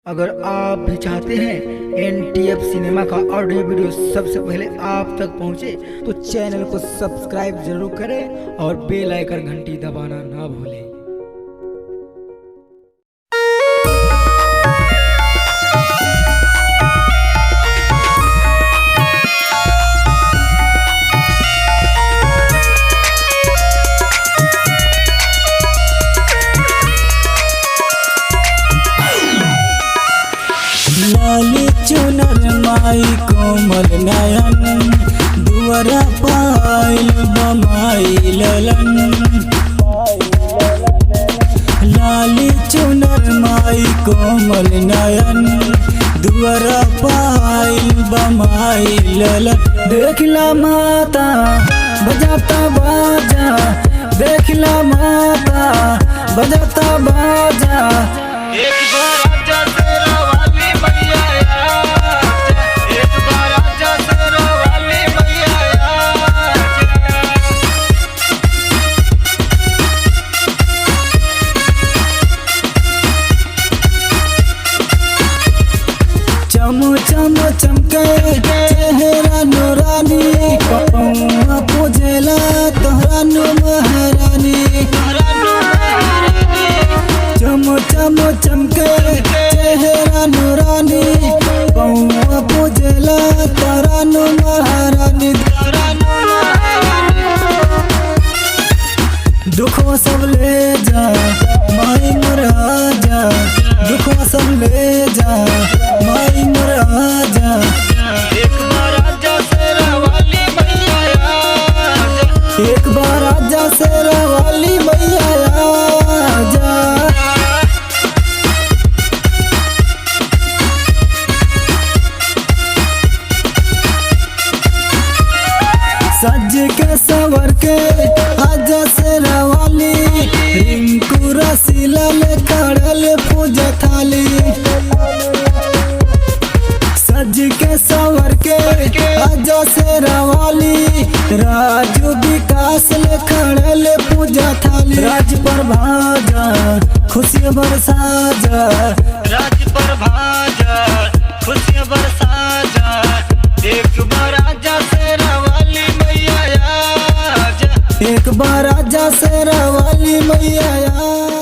अगर आप भी चाहते हैं NTF सिनेमा का ऑडियो वीडियो सबसे पहले आप तक पहुंचे तो चैनल को सब्सक्राइब जरूर करें और बेल आइकन घंटी दबाना ना भूलें। लाली चुनर माई कोमल नयन दुआरा पायल बमाई ललन। लाली चुनर माई कोमल नयन दुआरा पायल बमाई ललन। देखला माता बजाता बाजा, देखला माता बजाता बाजा। एक बार आजा तेरा वाली मैया आजा, एक बार आजा तेरा वाली मैया आजा। चम चम चमके चेहरा नूरानी, पौआ पूजेला तोहरा नु महारानी। चम चम चमके चेहरा नूरानी, पौआ पूजेला तोहरा नु महारानी। दुखों सब ले जा माई मुराजा, दुखों सब ले जा माई मुराजा। एक बार आजा शेरा वाली मैया आजा, एक बार आजा शेरा वाली मैया आजा। सज के सवर के आजा शेरा वाली, रिंकू रसीला ले कड़ल पूजा थाली। सज के सवर के आजा शेरा वाली, राजू विकास ले कड़ल पूजा थाली। राज पर भाजा खुशियाँ बरसा जा, राज पर भाजा खुशियाँ बरसा जा। एक बार आजा शेरा वाली मैया आजा, एक बार आजा शेरा वाली मैया आजा।